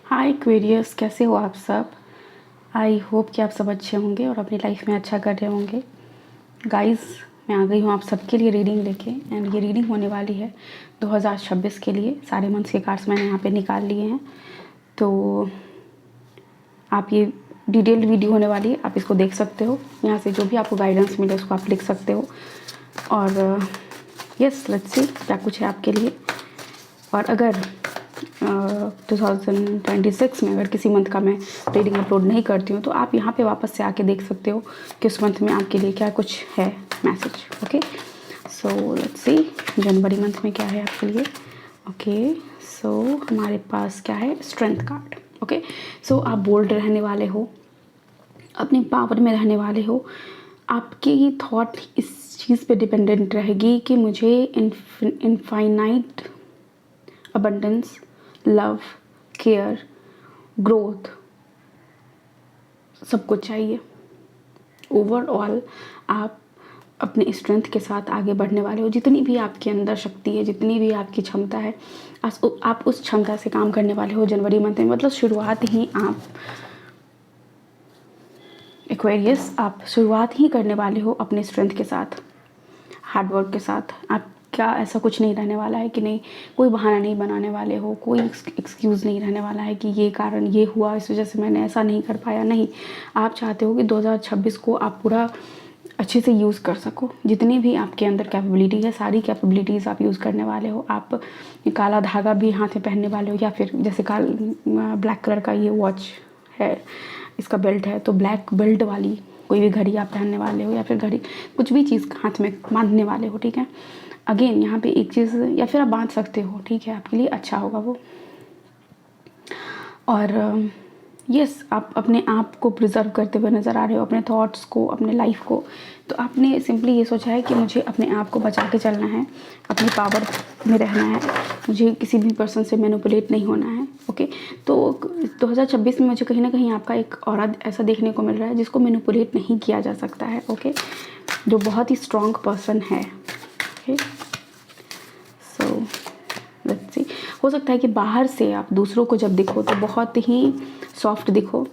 हाय Aquarius, कैसे हो आप सब। आई होप कि आप सब अच्छे होंगे और अपनी लाइफ में अच्छा कर रहे होंगे। गाइस, मैं आ गई हूँ आप सबके लिए रीडिंग लेके। एंड ये रीडिंग होने वाली है 2026 के लिए। सारे मंथ्स के कार्ड्स मैंने यहाँ पे निकाल लिए हैं, तो आप ये डिटेल्ड वीडियो होने वाली है, आप इसको देख सकते हो। यहाँ से जो भी आपको गाइडेंस मिले उसको आप लिख सकते हो। और यस, लेट्स सी क्या कुछ है आपके लिए। और अगर 2026 में अगर किसी मंथ का मैं रीडिंग अपलोड नहीं करती हूँ तो आप यहाँ पे वापस से आके देख सकते हो कि उस मंथ में आपके लिए क्या कुछ है message. Okay, so let's see January month में क्या है आपके लिए। ओके, सो हमारे पास क्या है, स्ट्रेंथ कार्ड। ओके, सो आप बोल्ड रहने वाले हो, अपने पावर में रहने वाले हो। आपकी थॉट इस चीज़ पे डिपेंडेंट रहेगी कि मुझे infinite abundance, love, care, growth सब कुछ चाहिए। ओवरऑल आप अपने स्ट्रेंथ के साथ आगे बढ़ने वाले हो। जितनी भी आपके अंदर शक्ति है, जितनी भी आपकी क्षमता है, आप उस क्षमता से काम करने वाले हो जनवरी मंथ में। मतलब शुरुआत ही आप एक्वेरियस, आप शुरुआत ही करने वाले हो अपने स्ट्रेंथ के साथ, हार्डवर्क के साथ। आप क्या ऐसा कुछ नहीं रहने वाला है कि नहीं, कोई बहाना नहीं बनाने वाले हो, कोई एक्सक्यूज़ नहीं रहने वाला है कि ये कारण ये हुआ, इस वजह से मैंने ऐसा नहीं कर पाया। नहीं, आप चाहते हो कि 2026 को आप पूरा अच्छे से यूज़ कर सको। जितनी भी आपके अंदर कैपेबिलिटी है, सारी कैपेबिलिटीज़ आप यूज़ करने वाले हो। आप काला धागा भी हाथ में पहनने वाले हो, या फिर जैसे ब्लैक कलर का ये वॉच है, इसका बेल्ट है, तो ब्लैक बेल्ट वाली कोई भी घड़ी आप पहनने वाले हो, या फिर घड़ी कुछ भी चीज़ हाथ में बांधने वाले हो। ठीक है, अगेन यहाँ पे एक चीज़, या फिर आप बांध सकते हो, ठीक है, आपके लिए अच्छा होगा वो। और यस, आप अपने आप को प्रिजर्व करते हुए नज़र आ रहे हो, अपने थॉट्स को, अपने लाइफ को। तो आपने सिंपली ये सोचा है कि मुझे अपने आप को बचा के चलना है, अपनी पावर में रहना है, मुझे किसी भी पर्सन से मैनिपुलेट नहीं होना है। ओके, तो 2026 में मुझे कहीं ना कहीं आपका एक औरत ऐसा देखने को मिल रहा है जिसको मैनिपुलेट नहीं किया जा सकता है। ओके, जो बहुत ही स्ट्रॉन्ग पर्सन है। ओके, सो लेट्स सी, हो सकता है कि बाहर से आप दूसरों को जब दिखो तो बहुत ही सॉफ्ट दिखो,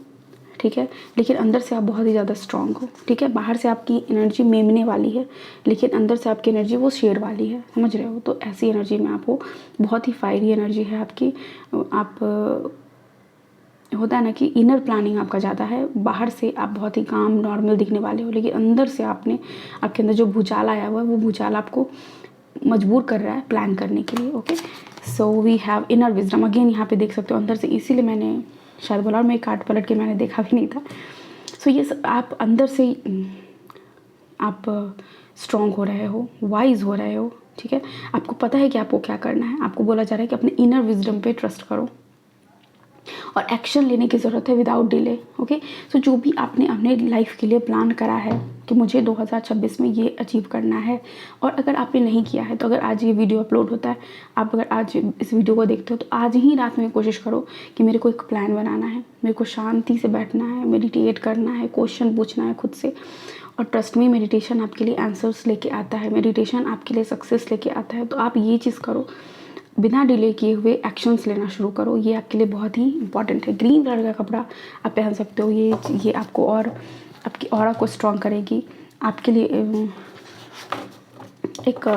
ठीक है, लेकिन अंदर से आप बहुत ही ज़्यादा स्ट्रॉन्ग हो। ठीक है, बाहर से आपकी एनर्जी मेमने वाली है, लेकिन अंदर से आपकी एनर्जी वो शेर वाली है, समझ रहे हो। तो ऐसी एनर्जी में आप हो, बहुत ही फायरी एनर्जी है आपकी। आप होता है ना कि इनर प्लानिंग आपका ज़्यादा है। बाहर से आप बहुत ही काम नॉर्मल दिखने वाले हो, लेकिन अंदर से आपके अंदर जो भूचाल आया हुआ है, वो भूचाल आपको मजबूर कर रहा है प्लान करने के लिए। Okay, so we have inner wisdom. Again यहाँ पे देख सकते हो अंदर से, इसीलिए मैंने शायद बोला, और मैं कार्ड पलट के मैंने देखा भी नहीं था। सो ये आप अंदर से आप स्ट्रॉन्ग हो रहे हो, वाइज हो रहे हो। ठीक है, आपको पता है कि आपको क्या करना है। आपको बोला जा रहा है कि अपने इनर विजडम पे ट्रस्ट करो और एक्शन लेने की ज़रूरत है विदाउट डिले। ओके, सो जो भी आपने अपने लाइफ के लिए प्लान करा है कि मुझे 2026 में ये अचीव करना है, और अगर आपने नहीं किया है तो अगर आज ये वीडियो अपलोड होता है, आप अगर आज इस वीडियो को देखते हो तो आज ही रात में कोशिश करो कि मेरे को एक प्लान बनाना है, मेरे को शांति से बैठना है, मेडिटेट करना है, क्वेश्चन पूछना है खुद से। और ट्रस्ट में, मेडिटेशन आपके लिए आंसर्स लेके आता है, मेडिटेशन आपके लिए सक्सेस लेके आता है। तो आप ये चीज़ करो, बिना डिले किए हुए एक्शंस लेना शुरू करो। ये आपके लिए बहुत ही इंपॉर्टेंट है। ग्रीन कलर का कपड़ा आप पहन सकते हो, ये आपको और आपकी ऑरा को स्ट्रॉन्ग करेगी, आपके लिए एक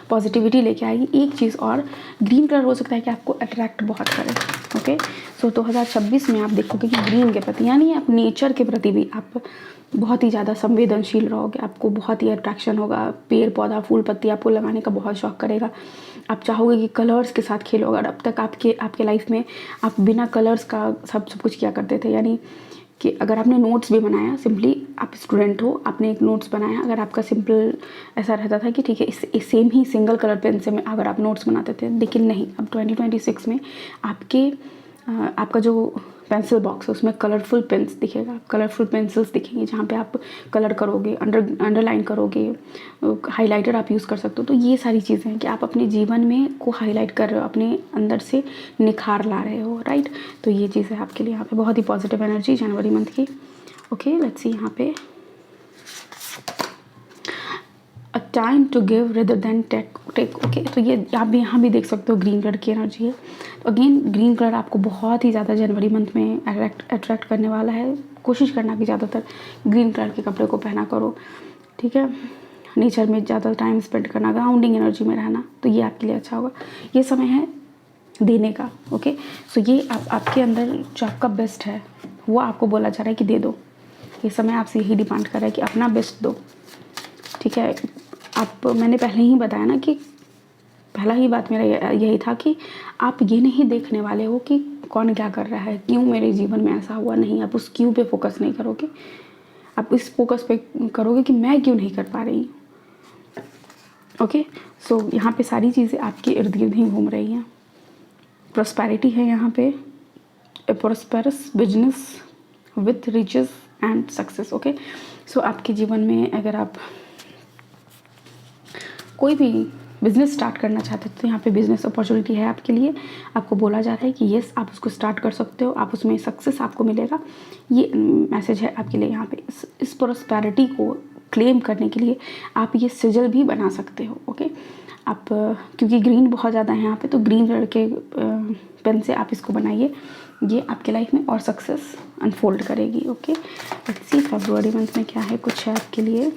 पॉजिटिविटी लेके आएगी। एक चीज़ और, ग्रीन कलर हो सकता है कि आपको अट्रैक्ट बहुत करे। ओके, सो 2026 में आप देखोगे कि ग्रीन के प्रति, यानी आप नेचर के प्रति भी आप बहुत ही ज़्यादा संवेदनशील रहोगे। आपको बहुत ही अट्रैक्शन होगा, पेड़ पौधा फूल पत्ती आपको लगाने का बहुत शौक करेगा। आप चाहोगे कि कलर्स के साथ खेलो। अगर अब तक आपके लाइफ में आप बिना कलर्स का सब कुछ किया करते थे, यानी कि अगर आपने नोट्स भी बनाया, सिंपली आप स्टूडेंट हो, आपने एक नोट्स बनाया, अगर आपका सिंपल ऐसा रहता था कि ठीक है इस सेम ही सिंगल कलर पेन से में अगर आप नोट्स बनाते थे, लेकिन नहीं, अब 2026 में आपका जो पेंसिल बॉक्स है उसमें कलरफुल पेन्स दिखेगा, कलरफुल पेंसिल्स दिखेंगी, जहाँ पे आप कलर करोगे, अंडरलाइन करोगे, हाइलाइटर आप यूज़ कर सकते हो। तो ये सारी चीज़ें हैं कि आप अपने जीवन में को हाईलाइट कर रहे हो, अपने अंदर से निखार ला रहे हो, राइट। तो ये चीज़ है आपके लिए यहाँ पे बहुत ही पॉजिटिव एनर्जी जनवरी मंथ की। ओके, लेट्स सी यहाँ पे a time to give rather than take. Okay, तो ये आप भी यहाँ भी देख सकते हो ग्रीन कलर की एनर्जी है। अगेन ग्रीन कलर आपको बहुत ही ज़्यादा जनवरी मंथ में अट्रैक्ट करने वाला है। कोशिश करना कि ज़्यादातर ग्रीन कलर के कपड़े को पहना करो, ठीक है। नेचर में ज़्यादा टाइम स्पेंड करना, ग्राउंडिंग एनर्जी में रहना, तो ये आपके लिए अच्छा होगा। ये समय है देने का, ओके। सो ये आपके अंदर जो आपका बेस्ट है वो आपको बोला जा रहा है कि दे दो। ये समय आपसे यही डिमांड कर रहा है कि अपना बेस्ट दो, ठीक है। मैंने पहले ही बताया ना कि पहला ही बात मेरा यही था कि आप ये नहीं देखने वाले हो कि कौन क्या कर रहा है, क्यों मेरे जीवन में ऐसा हुआ, नहीं। आप उस क्यों पे फोकस नहीं करोगे, आप इस फोकस पे करोगे कि मैं क्यों नहीं कर पा रही हूँ, ओके। सो यहाँ पे सारी चीज़ें आपके इर्द गिर्द ही घूम रही हैं। प्रॉस्पेरिटी है यहाँ पे, prosperous business with riches and success, okay. So आपके जीवन में अगर आप कोई भी बिज़नेस स्टार्ट करना चाहते हैं तो यहाँ पे बिज़नेस अपॉर्चुनिटी है आपके लिए। आपको बोला जा रहा है कि येस आप उसको स्टार्ट कर सकते हो, आप उसमें सक्सेस आपको मिलेगा। ये मैसेज है आपके लिए यहाँ पे। इस प्रॉस्पेरिटी को क्लेम करने के लिए आप ये सिजल भी बना सकते हो, ओके। आप क्योंकि ग्रीन बहुत ज़्यादा है यहाँ पे, तो ग्रीन कलर के पेन से आप इसको बनाइए। ये आपके लाइफ में और सक्सेस अनफोल्ड करेगी, ओके। लेट्स सी फरवरी मंथ में क्या है कुछ है आपके लिए।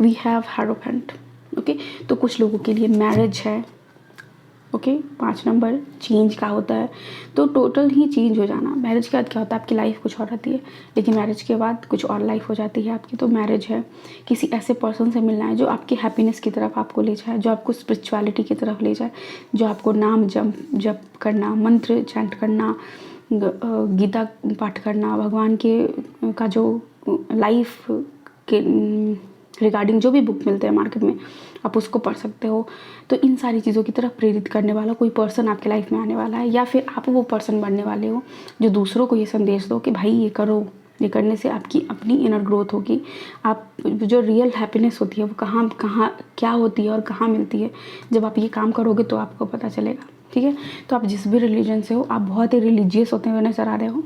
We have hierophant, okay. तो कुछ लोगों के लिए मैरिज है, ओके। 5 नंबर चेंज का होता है, तो टोटल ही चेंज हो जाना। मैरिज के बाद क्या होता है, आपकी लाइफ कुछ और रहती है, लेकिन मैरिज के बाद कुछ और लाइफ हो जाती है आपकी। तो मैरिज है, किसी ऐसे पर्सन से मिलना है जो आपकी हैप्पीनेस की तरफ आपको ले जाए, जो आपको स्पिरिचुअलिटी की तरफ ले जाए, जो आपको नाम जप करना, मंत्र चैंट करना, गीता पाठ करना, भगवान के का जो लाइफ के रिगार्डिंग जो भी बुक मिलते हैं मार्केट में, आप उसको पढ़ सकते हो। तो इन सारी चीज़ों की तरफ प्रेरित करने वाला कोई पर्सन आपके लाइफ में आने वाला है, या फिर आप वो पर्सन बनने वाले हो जो दूसरों को ये संदेश दो कि भाई ये करो, ये करने से आपकी अपनी इनर ग्रोथ होगी। आप जो रियल हैप्पीनेस होती है वो कहाँ कहाँ क्या होती है और कहाँ मिलती है, जब आप ये काम करोगे तो आपको पता चलेगा, ठीक है। तो आप जिस भी रिलीजन से हो, आप बहुत ही रिलीजियस होते हुए नजर आ रहे हो।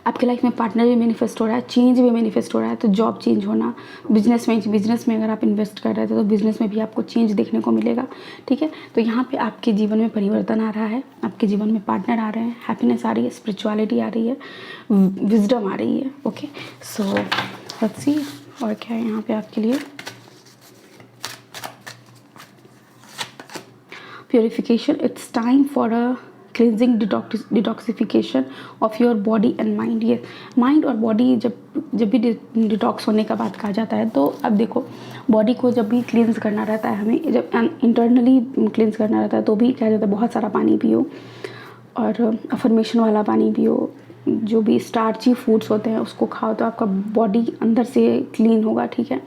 आपके लाइफ में पार्टनर भी मैनिफेस्ट हो रहा है, चेंज भी मैनिफेस्ट हो रहा है, तो जॉब चेंज होना, बिजनेस में अगर आप इन्वेस्ट कर रहे थे तो बिजनेस में भी आपको चेंज देखने को मिलेगा, ठीक है। तो यहाँ पे आपके जीवन में परिवर्तन आ रहा है, आपके जीवन में पार्टनर आ रहे हैं, हैप्पीनेस आ रही है, स्पिरिचुअलिटी आ रही है, विजडम आ रही है, ओके। सो लेट्स सी और क्या है यहाँ पे आपके लिए। Purification, it's time for a cleansing detoxification of your body and mind. ये माइंड और बॉडी जब भी डिटॉक्स होने का बात कहा जाता है, तो अब देखो बॉडी को जब भी क्लींस करना रहता है, हमें जब इंटरनली क्लींस करना रहता है तो भी क्या जाता है, बहुत सारा पानी पियो और अफर्मेशन वाला पानी पियो, जो भी स्टार्ची फूड्स होते हैं उसको खाओ, तो आपका बॉडी अंदर से क्लीन होगा, ठीक है।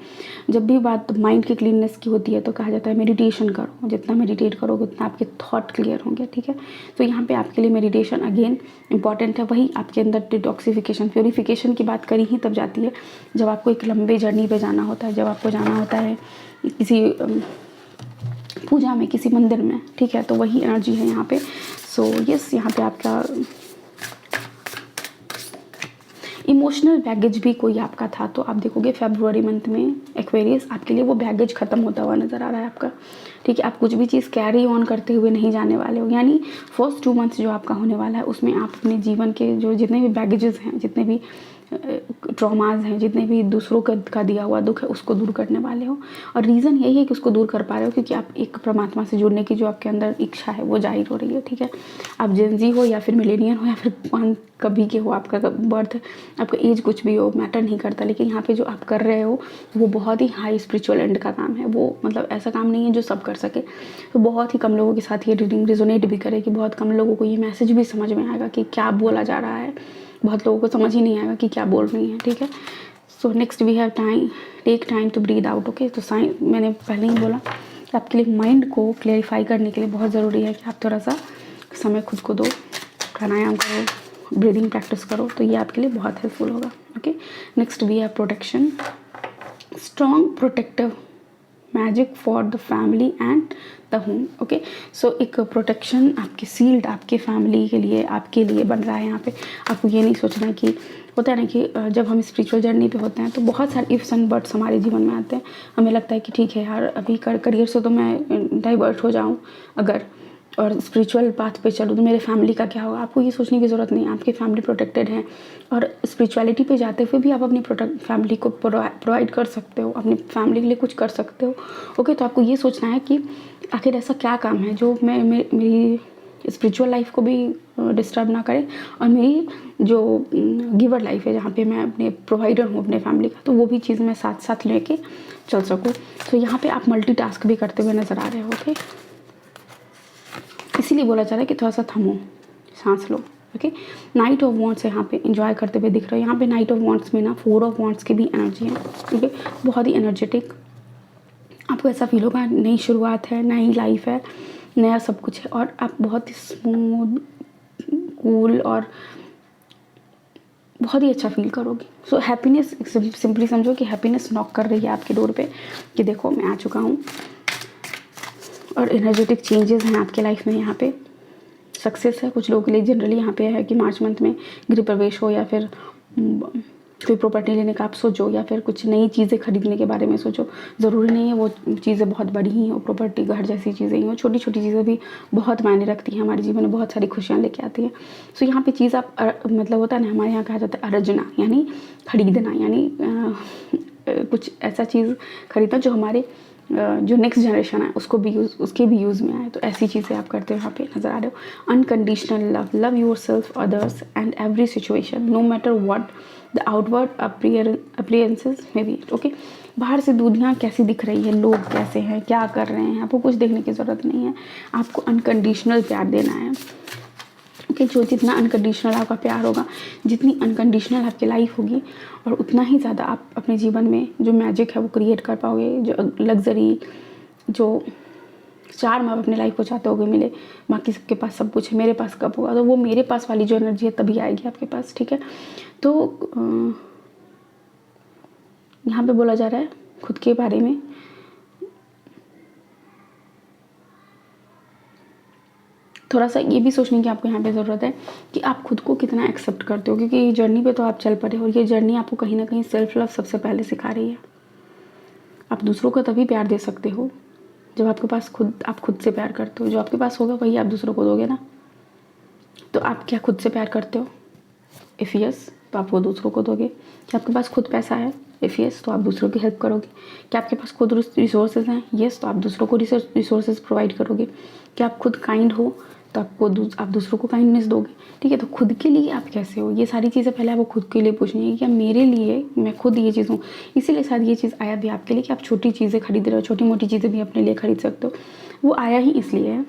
जब भी बात माइंड की क्लीननेस की होती है तो कहा जाता है मेडिटेशन करो, जितना मेडिटेट करोगे उतना आपके थॉट क्लियर होंगे, ठीक है। तो यहाँ पे आपके लिए मेडिटेशन अगेन इंपॉर्टेंट है। वही आपके अंदर डिटॉक्सिफिकेशन, प्योरिफिकेशन की बात करी ही तब जाती है जब आपको एक लंबे जर्नी पे जाना होता है, जब आपको जाना होता है किसी पूजा में, किसी मंदिर में, ठीक है। तो वही एनर्जी है यहाँ पे। सो यस, यहाँ पे आपका इमोशनल बैगेज भी कोई आपका था, तो आप देखोगे फरवरी मंथ में एक्वेरियस आपके लिए वो बैगेज खत्म होता हुआ नज़र आ रहा है आपका, ठीक है। आप कुछ भी चीज़ कैरी ऑन करते हुए नहीं जाने वाले हो, यानी फर्स्ट 2 मंथ्स जो आपका होने वाला है उसमें आप अपने जीवन के जो जितने भी बैगेजेस हैं, जितने भी ट्रॉमाज हैं, जितने भी दूसरों का दिया हुआ दुख है, उसको दूर करने वाले हो। और रीज़न यही है कि उसको दूर कर पा रहे हो क्योंकि आप एक परमात्मा से जुड़ने की जो आपके अंदर इच्छा है वो जाहिर हो रही है, ठीक है। आप जेनजी हो या फिर मिलेनियर हो या फिर कभी के हो, आपका बर्थ, आपका एज कुछ भी हो, मैटर नहीं करता। लेकिन यहाँ पे जो आप कर रहे हो वो बहुत ही हाई स्पिरिचुअल एंड का काम है, वो मतलब ऐसा काम नहीं है जो सब कर सके। तो बहुत ही कम लोगों के साथ ये रीडिंग रिजोनेट भी करेगी, बहुत कम लोगों को ये मैसेज भी समझ में आएगा कि क्या बोला जा रहा है, बहुत लोगों को समझ ही नहीं आएगा कि क्या बोल रही है, ठीक है। So next we have time, take time to breathe out, okay. तो मैंने पहले ही बोला कि आपके लिए माइंड को क्लेरिफाई करने के लिए बहुत ज़रूरी है कि आप थोड़ा सा समय खुद को दो, प्राणायाम करो, ब्रीदिंग प्रैक्टिस करो, तो ये आपके लिए बहुत हेल्पफुल होगा, okay. Next we have protection, strong protective magic for the family and the home, okay. So एक प्रोटेक्शन आपके सील्ड आपके फैमिली के लिए, आपके लिए बन रहा है यहाँ पे। आपको ये नहीं सोचना कि होता है ना कि जब हम स्पिरिचुअल जर्नी पे होते हैं तो बहुत सारे इफ्स एंड बट्स हमारे जीवन में आते हैं। हमें लगता है कि ठीक है यार, अभी करियर से तो मैं डाइवर्ट हो जाऊँ अगर, और स्पिरिचुअल पाथ पे चलूँ तो मेरे फैमिली का क्या होगा। आपको ये सोचने की ज़रूरत नहीं है, आपकी फैमिली प्रोटेक्टेड है, और स्पिरिचुअलिटी पे जाते हुए भी आप अपनी फैमिली को प्रोवाइड कर सकते हो, अपनी फैमिली के लिए कुछ कर सकते हो। ओके, तो आपको ये सोचना है कि आखिर ऐसा क्या काम है जो मेरी स्पिरिचुअल लाइफ को भी डिस्टर्ब ना करे, और मेरी जो गिवर लाइफ है जहाँ पे मैं अपने प्रोवाइडर हूँ अपने फैमिली का, तो वो भी चीज़ मैं साथ साथ लेके चल सकूँ। तो यहाँ पे आप मल्टीटास्क भी करते हुए नज़र आ रहे हो। ओके, इसीलिए बोला जा रहा है कि थोड़ा सा थमो, सांस लो। ओके, नाइट ऑफ वॉन्ट्स यहाँ पे इंजॉय करते हुए दिख रहे हो। यहाँ पे नाइट ऑफ वॉन्ट्स में ना 4 ऑफ वॉन्ट्स की भी एनर्जी है। ओके, बहुत ही एनर्जेटिक, आपको ऐसा फील होगा नई शुरुआत है, नई लाइफ है, नया सब कुछ है, और आप बहुत ही स्मूथ, कूल और बहुत ही अच्छा फील करोगे। सो हैप्पीनेस, सिंपली समझो कि हैप्पीनेस नॉक कर रही है आपके डोर पे कि देखो मैं आ चुका हूँ, और एनर्जेटिक चेंजेस हैं आपके लाइफ में। यहाँ पे सक्सेस है कुछ लोगों के लिए। जनरली यहाँ पे है कि मार्च मंथ में गृह प्रवेश हो, या फिर कोई प्रॉपर्टी लेने का आप सोचो, या फिर कुछ नई चीज़ें खरीदने के बारे में सोचो। ज़रूरी नहीं है वो चीज़ें बहुत बड़ी ही हो, प्रॉपर्टी घर जैसी चीज़ें ही हो, छोटी छोटी चीज़ें भी बहुत मायने रखती हैं हमारे जीवन में, बहुत सारी खुशियाँ लेके आती हैं। सो यहाँ पे चीज़ आप मतलब होता है ना, हमारे यहाँ कहा जाता है अर्जना, यानी खरीदना, यानी कुछ ऐसा चीज़ खरीदना जो हमारे जो नेक्स्ट जनरेशन है उसके भी यूज़ में आए। तो ऐसी चीज़ें आप करते हो यहाँ पे नज़र आ रहे हो। Unconditional love yourself, others and every situation, no matter what the outward appearances may be. Okay, बाहर से दुनिया कैसी दिख रही है, लोग कैसे हैं, क्या कर रहे हैं, आपको कुछ देखने की ज़रूरत नहीं है। आपको अनकंडीशनल प्यार देना है। ओके, जो जितना अनकंडीशनल आपका प्यार होगा, जितनी अनकंडीशनल आपकी लाइफ होगी, और उतना ही ज़्यादा आप अपने जीवन में जो मैजिक है वो क्रिएट कर पाओगे। जो लग्जरी, जो चार्म आप अपने लाइफ को चाहते होगे मिले, बाकी सबके पास सब कुछ है, मेरे पास कब होगा, तो वो मेरे पास वाली जो एनर्जी है तभी आएगी आपके पास। ठीक है, तो यहाँ पे बोला जा रहा है खुद के बारे में, थोड़ा सा ये भी सोचने की आपको यहाँ पे ज़रूरत है कि आप खुद को कितना एक्सेप्ट करते हो, क्योंकि ये जर्नी पे तो आप चल पड़े हो, और ये जर्नी आपको कहीं ना कहीं सेल्फ लव सबसे पहले सिखा रही है। आप दूसरों को तभी प्यार दे सकते हो जब आपके पास आप खुद से प्यार करते हो। जो आपके पास होगा वही आप दूसरों को दोगे ना। तो आप क्या खुद से प्यार करते हो? इफ़ यस, तो आप वो दूसरों को दोगे। क्या आपके पास खुद पैसा है? इफ़ यस, तो आप दूसरों की हेल्प करोगे। क्या आपके पास खुद रिसोर्सेज हैं? यस, तो आप दूसरों को रिसोर्सेज प्रोवाइड करोगे। क्या आप खुद काइंड हो? तो आप दूसरों को काइंडनेस दोगे। ठीक है, तो खुद के लिए आप कैसे हो, ये सारी चीज़ें पहले आपको खुद के लिए पूछनी है कि क्या मेरे लिए, मैं खुद ये चीज़ हूँ। इसीलिए शायद ये चीज़ आया भी आपके लिए कि आप छोटी चीज़ें खरीद रहे हो, छोटी मोटी चीज़ें भी अपने लिए खरीद सकते हो। वो आया ही इसलिए है।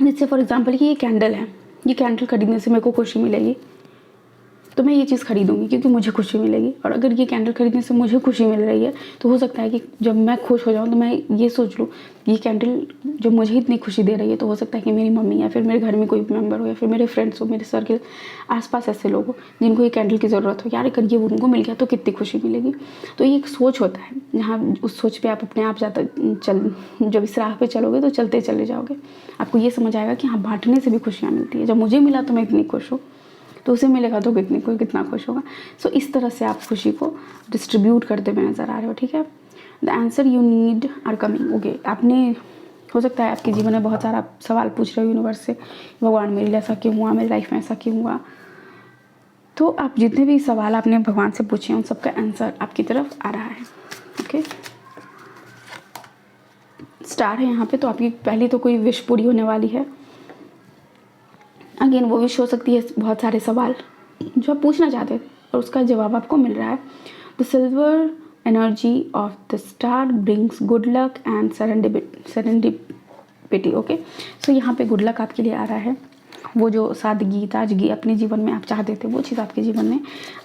जैसे फॉर एग्जाम्पल कि ये कैंडल है, ये कैंडल खरीदने से मेरे को खुशी मिलेगी, तो मैं ये चीज़ खरीदूंगी क्योंकि मुझे खुशी मिलेगी। और अगर ये कैंडल खरीदने से मुझे खुशी मिल रही है, तो हो सकता है कि जब मैं खुश हो जाऊँ तो मैं ये सोच लूँ, ये कैंडल जब मुझे इतनी खुशी दे रही है, तो हो सकता है कि मेरी मम्मी या फिर मेरे घर में कोई मेंबर हो, या फिर मेरे फ्रेंड्स हो, मेरे सर्कल आसपास ऐसे लोग हो जिनको ये कैंडल की ज़रूरत हो। यार अगर ये उनको मिल गया तो कितनी खुशी मिलेगी। तो ये एक सोच होता है, जहाँ उस सोच पर आप अपने आप जब इस राह पर चलोगे तो चलते चले जाओगे। आपको ये समझ आएगा कि हाँ, बांटने से भी खुशियाँ मिलती है। जब मुझे मिला तो मैं इतनी खुश हूँ, तो उसे मिलेगा तो कितना खुश होगा। सो इस तरह से आप खुशी को डिस्ट्रीब्यूट करते हुए नज़र आ रहे हो। ठीक है, the answer you need are coming. Okay, आपने, हो सकता है आपके जीवन में बहुत सारा सवाल पूछ रहे हो यूनिवर्स से, भगवान मेरे लिए ऐसा क्यों हुआ, मेरी लाइफ में ऐसा क्यों हुआ। तो आप जितने भी सवाल आपने भगवान से पूछे उन सबका आंसर आपकी तरफ आ रहा है। ओके, स्टार है यहाँ पे, तो आपकी पहली तो कोई विश पूरी होने वाली है। अगेन वो विश हो सकती है बहुत सारे सवाल जो आप पूछना चाहते थे और उसका जवाब आपको मिल रहा है। The silver energy of the star brings good luck and serendipity. Okay, so यहाँ पे गुड लक आपके लिए आ रहा है। वो जो सादगी ताजगी अपने जीवन में आप चाहते थे, वो चीज़ आपके जीवन में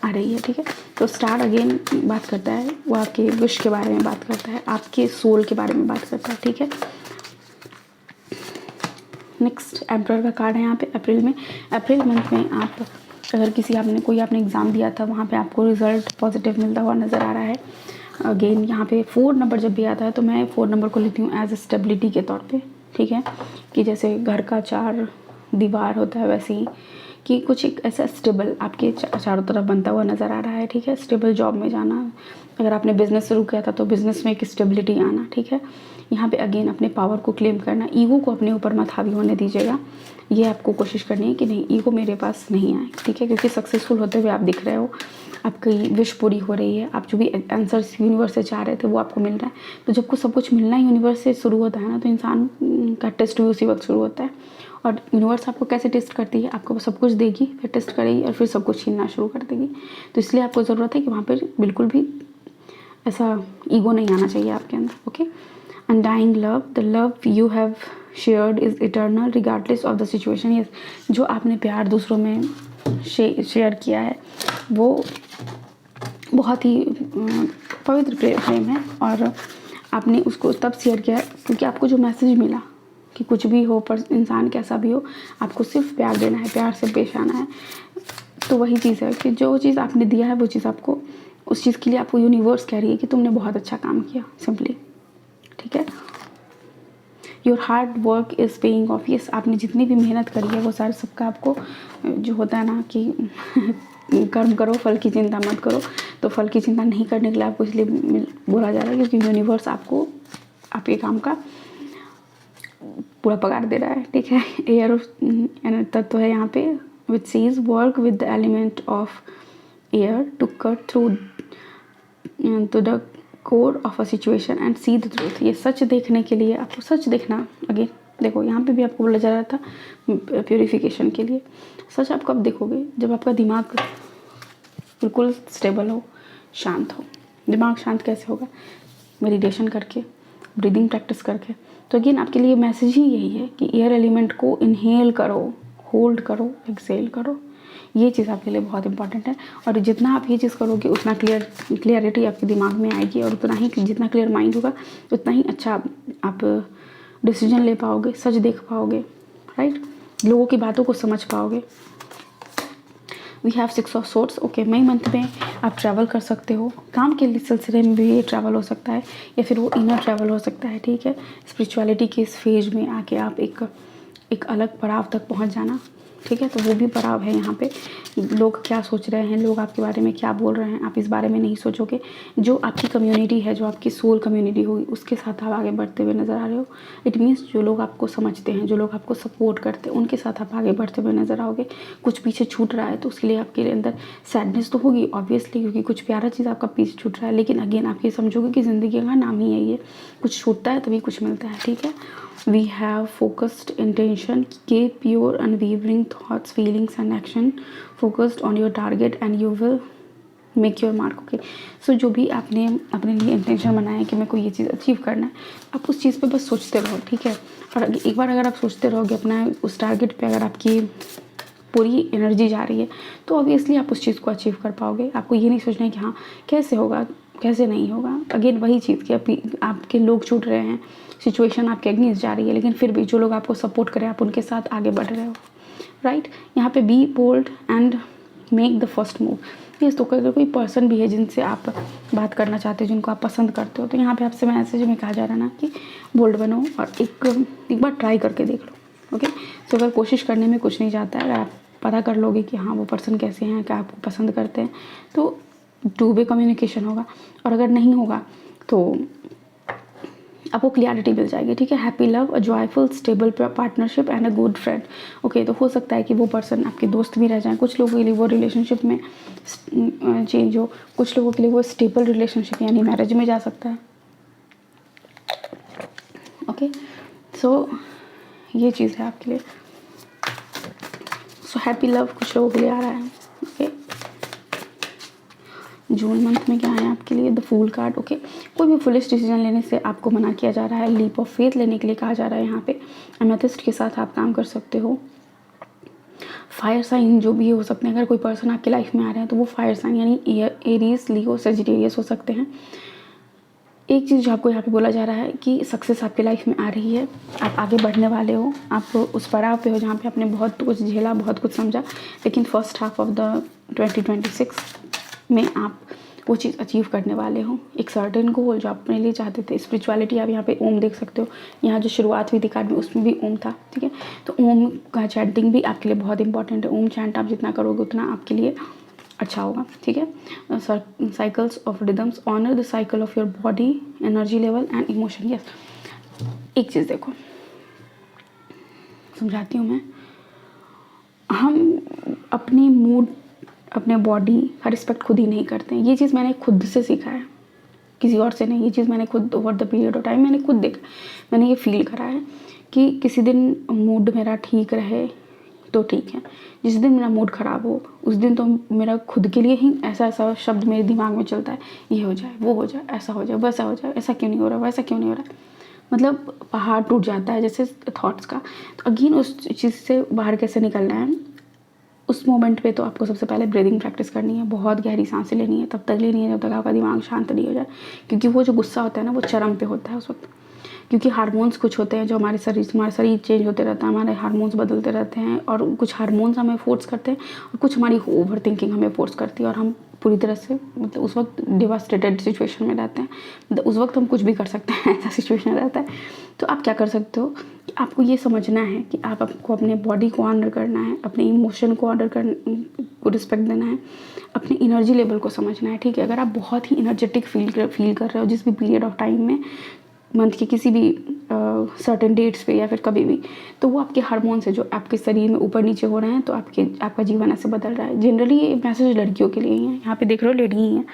आ रही है। ठीक है, तो स्टार अगेन बात करता है, वो आपके विश के बारे में बात करता है, आपके सोल के बारे में बात करता है। ठीक है, नेक्स्ट एम्परर का कार्ड है यहाँ पे। अप्रैल मंथ में आप अगर आपने एग्ज़ाम दिया था, वहाँ पे आपको रिज़ल्ट पॉजिटिव मिलता हुआ नज़र आ रहा है। अगेन यहाँ पे 4 नंबर जब भी आता है तो मैं 4 नंबर को लेती हूँ एज ए स्टेबिलिटी के तौर पे। ठीक है, कि जैसे घर का 4 दीवार होता है, वैसे ही कि कुछ एक ऐसा स्टेबल आपके चारों तरफ बनता हुआ नज़र आ रहा है, ठीक है। स्टेबल जॉब में जाना, अगर आपने बिज़नेस शुरू किया था तो बिज़नेस में एक स्टेबिलिटी आना, ठीक है। यहाँ पे अगेन अपने पावर को क्लेम करना, ईगो को अपने ऊपर मत हावी होने दीजिएगा। ये आपको कोशिश करनी है कि नहीं, ईगो मेरे पास नहीं आए, ठीक है। क्योंकि सक्सेसफुल होते हुए आप दिख रहे हो, आपकी विश पूरी हो रही है, आप जो भी आंसर्स यूनिवर्स से चाह रहे थे वो आपको मिल रहा है। तो जब कुछ सब कुछ मिलना यूनिवर्स से शुरू होता है ना, तो इंसान का टेस्ट भी उसी वक्त शुरू होता है। और यूनिवर्स आपको कैसे टेस्ट करती है, आपको सब कुछ देगी, फिर टेस्ट करेगी और फिर सब कुछ छीनना शुरू कर देगी। तो इसलिए आपको ज़रूरत है कि वहाँ पर बिल्कुल भी ऐसा ईगो नहीं आना चाहिए आपके अंदर, okay. Undying love, the love you have shared is eternal regardless of the situation. Yes, जो आपने प्यार दूसरों में शेयर किया है वो बहुत ही पवित्र प्रेम है, और आपने उसको तब शेयर किया क्योंकि आपको जो मैसेज मिला कि कुछ भी हो, पर इंसान कैसा भी हो, आपको सिर्फ प्यार देना है, प्यार से पेश आना है। तो वही चीज़ है कि जो चीज़ आपने दिया है वो चीज़ आपको, उस चीज़ के लिए आपको यूनिवर्स कह रही है कि तुमने बहुत अच्छा काम किया, सिंपली, ठीक है। Your hard work is paying off. Yes, आपने जितनी भी मेहनत करी है वो सारा सबका आपको, जो होता है ना कि कर्म करो फल की चिंता मत करो, तो फल की चिंता नहीं करने के लिए आपको इसलिए बोला जा रहा है क्योंकि यूनिवर्स आपको आपके काम का पूरा पगार दे रहा है, ठीक है। एयर तत्व है यहाँ पे, which sees work with the element of air to cut through to the core of a situation and see the truth. ये सच देखने के लिए आपको सच देखना, अगेन देखो यहाँ पे भी आपको बोला जा रहा था प्योरीफिकेशन के लिए। सच आप कब देखोगे, जब आपका दिमाग बिल्कुल स्टेबल हो, शांत हो। दिमाग शांत कैसे होगा, मेडिटेशन करके, ब्रीदिंग प्रैक्टिस करके। तो अगेन आपके लिए मैसेज ही यही है कि एयर एलिमेंट को इनहेल करो, होल्ड करो, एक्सेल करो। ये चीज़ आपके लिए बहुत इंपॉर्टेंट है, और जितना आप ये चीज़ करोगे उतना क्लियरिटी आपके दिमाग में आएगी, और उतना ही जितना क्लियर माइंड होगा उतना ही अच्छा आप डिसीजन ले पाओगे, सच देख पाओगे, राइट, लोगों की बातों को समझ पाओगे। We have 6 of swords, okay. मई मंथ में आप ट्रैवल कर सकते हो, काम के सिलसिले में भी ये ट्रैवल हो सकता है, या फिर वो इनर ट्रैवल हो सकता है, ठीक है। स्पिरिचुअलिटी के इस फेज में आके आप एक अलग पड़ाव तक पहुंच जाना, ठीक है। तो वो भी पड़ाव है यहाँ पे। लोग क्या सोच रहे हैं, लोग आपके बारे में क्या बोल रहे हैं, आप इस बारे में नहीं सोचोगे। जो आपकी कम्युनिटी है, जो आपकी सोल कम्युनिटी होगी, उसके साथ आप आगे बढ़ते हुए नज़र आ रहे हो। इट मीन्स जो लोग आपको समझते हैं, जो लोग आपको सपोर्ट करते हैं, उनके साथ आप आगे बढ़ते हुए नज़र आओगे। कुछ पीछे छूट रहा है तो उसके लिए आपके अंदर सैडनेस तो होगी ऑब्वियसली, क्योंकि कुछ प्यारा चीज़ आपका पीछे छूट रहा है। लेकिन अगेन आप ये समझोगे कि ज़िंदगी का नाम ही है ये, कुछ छूटता है तभी कुछ मिलता है, ठीक है। We have focused intention, keep your unwavering thoughts, feelings and action focused on your target and you will make your mark, okay। So जो भी आपने अपने लिए इंटेंशन बनाया है कि मेरे को ये चीज़ अचीव करना है, आप उस चीज़ पे बस सोचते रहो, ठीक है। और एक बार अगर आप सोचते रहोगे अपना उस टारगेट पे, अगर आपकी पूरी एनर्जी जा रही है, तो ऑब्वियसली आप उस चीज़ को अचीव कर पाओगे। आपको ये नहीं सोचना है कि हाँ कैसे होगा, कैसे नहीं होगा। अगेन वही चीज़ कि आपके लोग छूट रहे हैं, सिचुएशन आपके अगेंस्ट जा रही है, लेकिन फिर भी जो लोग आपको सपोर्ट करें आप उनके साथ आगे बढ़ रहे हो, राइट। यहाँ पे be bold and make the first move. Yes, तो अगर कोई पर्सन भी है जिनसे आप बात करना चाहते हो, जिनको आप पसंद करते हो, तो यहाँ पे आपसे मैसेज में कहा जा रहा है ना कि बोल्ड बनो और एक बार ट्राई करके देख लो, ओके। तो अगर कोशिश करने में कुछ नहीं जाता है, अगर आप पता कर लोगे कि हाँ वो पर्सन कैसे हैं, क्या आपको पसंद करते हैं, तो टू वे कम्युनिकेशन होगा। और अगर नहीं होगा तो आपको क्लियरिटी मिल जाएगी, ठीक है। Happy love, a joyful stable partnership and a good friend, okay. तो हो सकता है कि वो पर्सन आपके दोस्त भी रह जाएं, कुछ लोगों के लिए वो रिलेशनशिप में चेंज हो, कुछ लोगों के लिए वो स्टेबल रिलेशनशिप यानी मैरिज में जा सकता है, ओके। सो ये चीज़ है आपके लिए। सो हैप्पी लव कुछ लोगों के लिए आ रहा है, ओके। जून मंथ में क्या है आपके लिए, द फूल कार्ड, ओके। कोई भी फुलिश डिसीजन लेने से आपको मना किया जा रहा है, लीप ऑफ फेथ लेने के लिए कहा जा रहा है यहाँ पे। एमेथिस्ट के साथ आप काम कर सकते हो। फायर साइन जो भी हो सकते हैं, अगर कोई पर्सन आपके लाइफ में आ रहे हैं तो वो फायर साइन यानी एरीज, लियो, सेजिटेरियस हो सकते हैं। एक चीज़ जो आपको यहाँ पे बोला जा रहा है कि सक्सेस आपके लाइफ में आ रही है, आप आगे बढ़ने वाले हो, आप उस पड़ाव पे हो जहाँ पे आपने बहुत कुछ झेला, बहुत कुछ समझा, लेकिन फर्स्ट हाफ ऑफ द 2026 में आप वो चीज़ अचीव करने वाले हो, एक सर्टेन गोल जो आप अपने लिए चाहते थे। स्पिरिचुअलिटी आप यहाँ पे ओम देख सकते हो, यहाँ जो शुरुआत हुई थी कार्ड में उसमें भी ओम था, ठीक है। तो ओम का चैंटिंग भी आपके लिए बहुत इंपॉर्टेंट है। ओम चैंट आप जितना करोगे उतना आपके लिए अच्छा होगा, ठीक है। Cycles of rhythms, honour the cycle of your body, energy level and emotion. Yes, एक चीज़ देखो, समझाती हूँ मैं। हम अपनी मूड, अपने बॉडी का रिस्पेक्ट खुद ही नहीं करते हैं। ये चीज़ मैंने खुद से सीखा है, किसी और से नहीं। ये चीज़ मैंने खुद over the period of time मैंने खुद देखा, मैंने ये फील करा है कि किसी दिन मूड मेरा ठीक रहे तो ठीक है, जिस दिन मेरा मूड ख़राब हो उस दिन तो मेरा खुद के लिए ही ऐसा ऐसा शब्द मेरे दिमाग में चलता है, ये हो जाए, वो हो जाए, ऐसा हो जाए, वैसा हो जाए, ऐसा क्यों नहीं हो रहा, वैसा क्यों नहीं हो रहा। मतलब पहाड़ टूट जाता है जैसे थॉट्स का। तो अगेन उस चीज़ से बाहर कैसे निकलना है, उस मोमेंट पे तो आपको सबसे पहले ब्रीदिंग प्रैक्टिस करनी है, बहुत गहरी सांसें लेनी है, तब तक लेनी है जब तक आपका दिमाग शांत नहीं हो जाए। क्योंकि वो जो गुस्सा होता है ना, वो चरम पे होता है उस वक्त। क्योंकि हार्मोन्स कुछ होते हैं जो हमारा शरीर चेंज होते रहता है, हमारे हार्मोन्स बदलते रहते हैं, और कुछ हार्मोन्स हमें फोर्स करते हैं और कुछ हमारी ओवर थिंकिंग हमें फोर्स करती है, और हम पूरी तरह से मतलब उस वक्त डिवास्टेटेड सिचुएशन में रहते हैं। मतलब उस वक्त हम कुछ भी कर सकते हैं, ऐसा सिचुएशन रहता है। तो आप क्या कर सकते हो कि आपको ये समझना है कि आपको अपने बॉडी को ऑनर करना है, अपने इमोशन को ऑनर को रिस्पेक्ट देना है, अपनी एनर्जी लेवल को समझना है, ठीक है। अगर आप बहुत ही एनर्जेटिक फील कर रहे हो जिस भी पीरियड ऑफ टाइम में, मंथ के किसी भी सर्टेन डेट्स पे या फिर कभी भी, तो वो आपके हार्मोन से जो आपके शरीर में ऊपर नीचे हो रहे हैं, तो आपका जीवन ऐसे बदल रहा है। जनरली ये मैसेज लड़कियों के लिए ही है, यहाँ पे देख रहे हो लेडी ही है।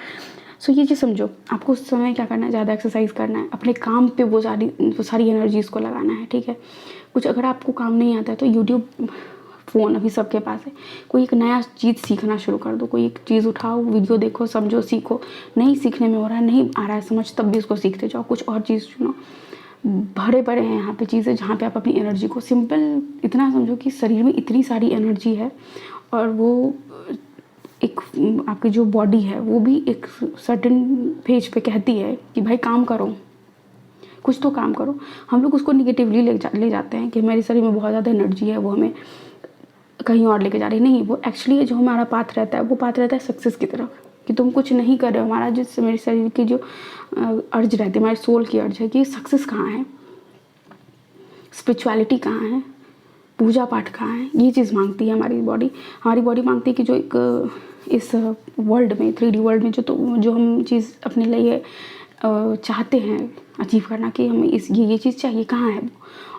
सो ये चीज़ समझो, आपको उस समय क्या करना है, ज़्यादा एक्सरसाइज करना है, अपने काम पे वो सारी एनर्जीज़ को लगाना है, ठीक है। कुछ अगर आपको काम नहीं आता है तो यूट्यूब, फ़ोन अभी सबके पास है, कोई एक नया चीज़ सीखना शुरू कर दो। कोई एक चीज़ उठाओ, वीडियो देखो, समझो, सीखो। नहीं सीखने में हो रहा है, नहीं आ रहा है समझ, तब भी उसको सीखते जाओ। कुछ और चीज़ चुनो। भरे पड़े हैं यहाँ पे चीज़ें जहाँ पे आप अपनी एनर्जी को, सिंपल इतना समझो कि शरीर में इतनी सारी एनर्जी है, और वो एक आपकी जो बॉडी है वो भी एक सर्टेन पेज पे कहती है कि भाई काम करो, कुछ तो काम करो। हम लोग उसको निगेटिवली ले जाते हैं कि हमारे शरीर में बहुत ज़्यादा एनर्जी है, वो हमें कहीं और लेके जा रही है। नहीं, वो एक्चुअली जो हमारा पाथ रहता है वो पाथ रहता है सक्सेस की तरफ, कि तुम कुछ नहीं कर रहे हो। हमारा जिस मेरे शरीर की जो अर्ज रहती है, हमारे सोल की अर्ज है कि सक्सेस कहाँ है, स्पिरिचुअलिटी कहाँ है, पूजा पाठ कहाँ है, ये चीज़ मांगती है हमारी बॉडी। हमारी बॉडी मांगती है कि जो एक इस वर्ल्ड में, 3D वर्ल्ड में जो हम चीज़ अपने लिए चाहते हैं अचीव करना, कि हमें ये चीज़ चाहिए, कहाँ है वो।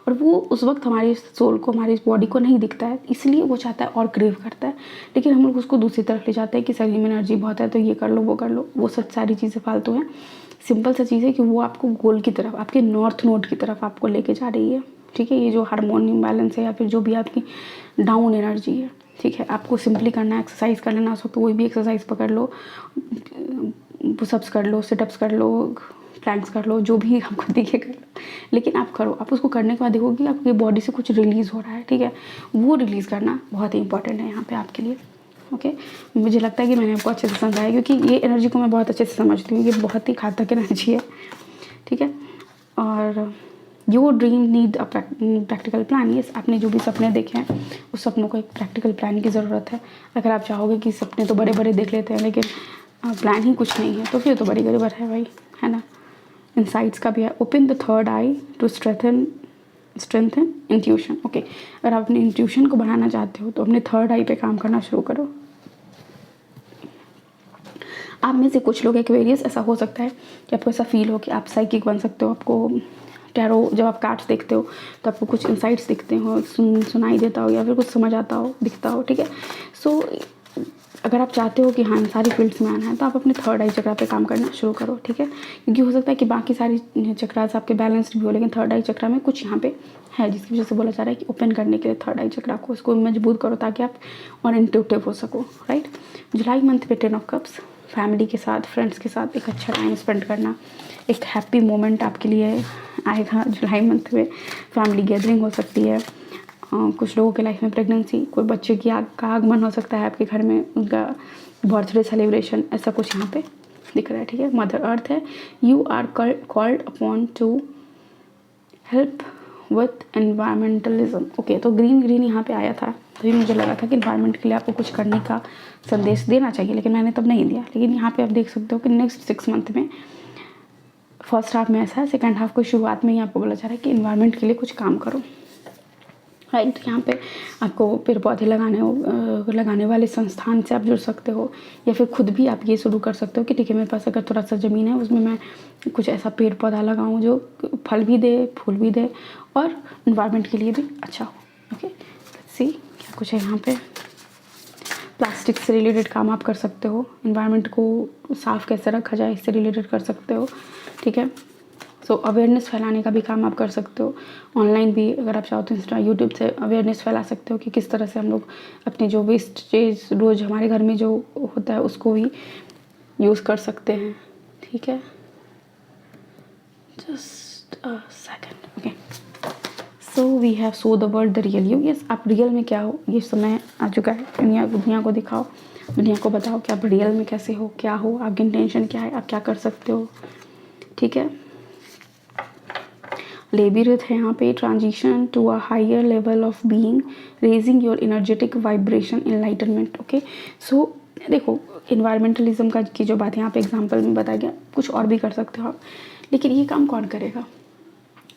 और वो उस वक्त हमारे सोल को, हमारी बॉडी को नहीं दिखता है, इसलिए वो चाहता है और क्रेव करता है। लेकिन हम लोग उसको दूसरी तरफ ले जाते हैं कि शरीर में एनर्जी बहुत है तो ये कर लो, वो कर लो। वो सब सारी चीज़ें फालतू हैं। सिंपल सा चीज़ है कि वो आपको गोल की तरफ, आपके नॉर्थ नोड की तरफ आपको लेके जा रही है, ठीक है। ये जो हार्मोन इम्बैलेंस है या फिर जो भी आपकी डाउन एनर्जी है, ठीक है, आपको सिंपली करना है, एक्सरसाइज कर लेना। उस वक्त कोई भी एक्सरसाइज पकड़ लो, पुशअप्स कर लो, सिटअप्स कर लो, प्लैंक्स कर लो, जो भी आपको दिखे कर लो, लेकिन आप करो। आप उसको करने के बाद देखोगे कि आपकी बॉडी से कुछ रिलीज़ हो रहा है, ठीक है। वो रिलीज़ करना बहुत ही इंपॉर्टेंट है यहाँ पे आपके लिए, ओके। मुझे लगता है कि मैंने आपको अच्छे से समझाया, क्योंकि ये एनर्जी को मैं बहुत अच्छे से समझती हूँ। ये बहुत ही घातक एनर्जी है, ठीक है। और your dream need a practical plan. ये आपने जो भी सपने देखे हैं उस सपनों को एक प्रैक्टिकल प्लान की ज़रूरत है। अगर आप चाहोगे कि सपने तो बड़े बड़े देख लेते हैं लेकिन प्लान ही कुछ नहीं है, तो फिर तो बड़ी गड़बड़ है भाई, है ना। इंसाइट्स का भी है। Open the third eye to strengthen intuition, okay. अगर आप अपने इंट्यूशन को बढ़ाना चाहते हो तो अपने थर्ड आई पे काम करना शुरू करो। आप में से कुछ लोग, एक्वेरियस, ऐसा हो सकता है कि आपको ऐसा फील हो कि आप साइकिक बन सकते हो। आपको टैरो, जब आप कार्ड्स देखते हो तो आपको कुछ इंसाइट्स दिखते हो, सुनाई देता हो, या फिर कुछ समझ आता हो, दिखता हो, ठीक है। सो अगर आप चाहते हो कि हाँ इन सारी फील्ड्स में आना है तो आप अपने थर्ड आई चक्रा पे काम करना शुरू करो, ठीक है। क्योंकि हो सकता है कि बाकी सारी चक्रास आपके बैलेंस्ड भी हो, लेकिन थर्ड आई चक्रा में कुछ यहाँ पे है जिसकी वजह से बोला जा रहा है कि ओपन करने के लिए थर्ड आई चक्रा को, उसको मजबूत करो ताकि आप और इंट्यूटिव हो सको, राइट। जुलाई मंथ पे 10 ऑफ कप्स, फैमिली के साथ, फ्रेंड्स के साथ एक अच्छा टाइम स्पेंड करना, एक हैप्पी मोमेंट आपके लिए आएगा जुलाई मंथ में। फैमिली गैदरिंग हो सकती है, कुछ लोगों के लाइफ में प्रेगनेंसी, कोई बच्चे की का आगमन हो सकता है आपके घर में, उनका बर्थडे सेलिब्रेशन, ऐसा कुछ यहाँ पे दिख रहा है, ठीक है। मदर अर्थ है, you are called upon to help with environmentalism, okay. तो ग्रीन यहाँ पे आया था तभी मुझे लगा था कि इन्वायरमेंट के लिए आपको कुछ करने का संदेश देना चाहिए, लेकिन मैंने तब नहीं दिया। लेकिन यहाँ पे आप देख सकते हो कि नेक्स्ट 6 मंथ में फर्स्ट हाफ में ऐसा है, सेकेंड हाफ को शुरुआत में ही आपको बोला जा रहा है कि इन्वायरमेंट के लिए कुछ काम करो, राइट। यहाँ पे आपको पेड़ पौधे लगाने वाले संस्थान से आप जुड़ सकते हो, या फिर खुद भी आप ये शुरू कर सकते हो कि ठीक है मेरे पास अगर थोड़ा सा ज़मीन है उसमें मैं कुछ ऐसा पेड़ पौधा लगाऊं जो फल भी दे, फूल भी दे और इन्वायरमेंट के लिए भी अच्छा हो। ओके, सी क्या कुछ है यहाँ पे। प्लास्टिक से रिलेटेड काम आप कर सकते हो, इन्वायरमेंट को साफ़ कैसे रखा जाए इससे रिलेटेड कर सकते हो, ठीक है। सो अवेयरनेस फैलाने का भी काम आप कर सकते हो। ऑनलाइन भी अगर आप चाहो तो इंस्टा यूट्यूब से अवेयरनेस फैला सकते हो कि किस तरह से हम लोग अपने जो वेस्टेज रोज़ हमारे घर में जो होता है उसको भी यूज़ कर सकते हैं, ठीक है। Just a second, okay. So we have show the world the real you. Yes, आप रियल में क्या हो ये समय आ चुका है। दुनिया को दिखाओ, दुनिया को बताओ कि आप रियल में कैसे हो, क्या हो, आपकी इंटेंशन क्या है, आप क्या कर सकते हो, ठीक है। लेबिरिथ है यहाँ पे, transition to a higher level of being, raising your energetic vibration, enlightenment. Okay, so देखो इन्वायरमेंटलिज्म का की जो बात यहाँ पे एग्जांपल में बताया गया, कुछ और भी कर सकते हो आप, लेकिन ये काम कौन करेगा?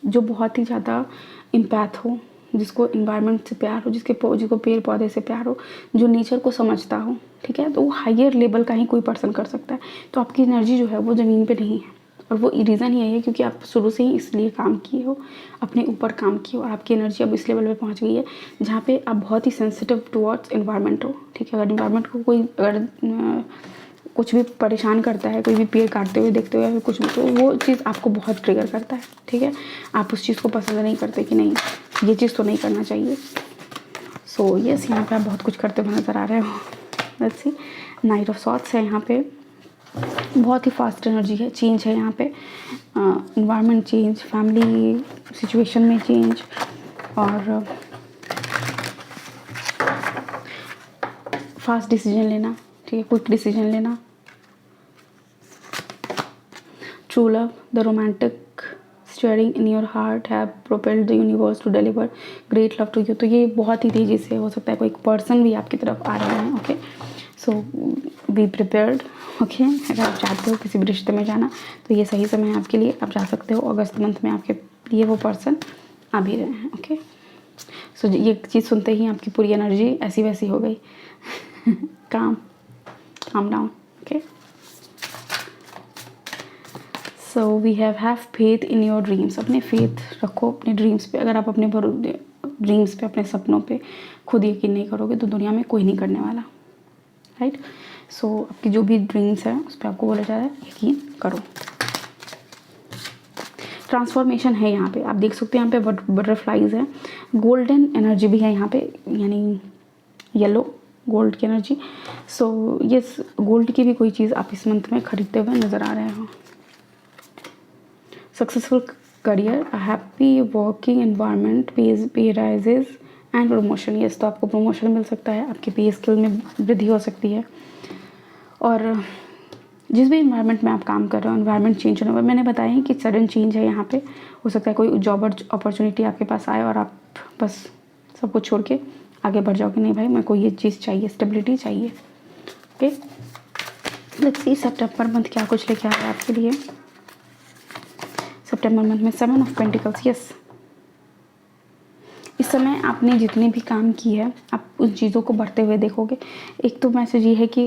जो बहुत ही ज़्यादा इम्पैथ हो, जिसको इन्वायरमेंट से प्यार हो, जिसको पेड़ पौधे से प्यार हो, जो नेचर को समझता हो, ठीक है। तो वो हायर लेवल का ही कोई पर्सन कर सकता है। तो आपकी एनर्जी जो है वो ज़मीन पे नहीं है, और वो रीज़न यही है क्योंकि आप शुरू से ही इसलिए काम किए हो, अपने ऊपर काम किए हो, और आपकी एनर्जी अब इस लेवल पे पहुंच गई है जहाँ पे आप बहुत ही सेंसिटिव टुवर्ड्स इन्वायरमेंट हो, ठीक है। अगर इन्वायरमेंट को कोई कुछ भी परेशान करता है, कोई भी पेड़ काटते हुए देखते हो या फिर कुछ भी, तो वो चीज़ आपको बहुत ट्रिगर करता है, ठीक है। आप उस चीज़ को पसंद नहीं करते कि नहीं ये चीज़ तो नहीं करना चाहिए। सो यस, यहाँ पे आप बहुत कुछ करते हुए नज़र आ रहे हो। Let's see, knight of swords है यहाँ पे, बहुत ही फास्ट एनर्जी है, चेंज है यहाँ पे, इन्वायरमेंट चेंज, फैमिली सिचुएशन में चेंज, और फास्ट डिसीजन लेना, ठीक है, क्विक डिसीजन लेना। True love, the romantic stirring in your heart have propelled the universe to deliver great love to you. तो ये बहुत ही तेज़ी से हो सकता है कोई पर्सन भी आपकी तरफ आ रहा है, okay. So be prepared, okay. अगर आप चाहते हो किसी भी रिश्ते में जाना तो ये सही समय है आपके लिए, आप जा सकते हो। अगस्त मंथ में आपके लिए वो पर्सन आ भी रहे हैं, ओके। सो ये चीज़ सुनते ही आपकी पूरी एनर्जी ऐसी वैसी हो गई। Calm down, okay. So we have faith in your dreams. अपने फेथ रखो अपने ड्रीम्स पे। अगर आप अपने ड्रीम्स पे, अपने सपनों पे खुद यकीन नहीं करोगे तो दुनिया में कोई नहीं करने वाला, राइट। सो आपकी जो भी ड्रीम्स है उस पर आपको बोला जा रहा है यकीन करो। ट्रांसफॉर्मेशन है यहाँ पे, आप देख सकते हो यहाँ पे बटरफ्लाइज है, गोल्डन एनर्जी भी है यहाँ पे, यानी येलो गोल्ड की एनर्जी। सो यस, गोल्ड की भी कोई चीज़ आप इस मंथ में खरीदते हुए नज़र आ रहे हो। Successful career, a happy working environment, पे राइजेज एंड प्रमोशन। यस, तो आपको प्रमोशन मिल सकता है, आपकी पे स्केल में वृद्धि हो सकती है, और जिस भी इन्वायरमेंट में आप काम कर रहे हो इन्वायरमेंट चेंज होने पर, मैंने बताया है कि सडन चेंज है यहाँ पे। हो सकता है कोई जॉब अपॉर्चुनिटी आपके पास आए और आप बस सब कुछ छोड़ के आगे बढ़ जाओ कि नहीं भाई मेरे को ये चीज़ चाहिए, स्टेबिलिटी चाहिए, okay. Let's C September month क्या कुछ लेके आ रहा है आपके लिए। सितंबर मंथ में 7 ऑफ पेंटिकल्स, यस। इस समय आपने जितने भी काम किए हैं आप उन चीज़ों को बढ़ते हुए देखोगे। एक तो मैसेज ये है कि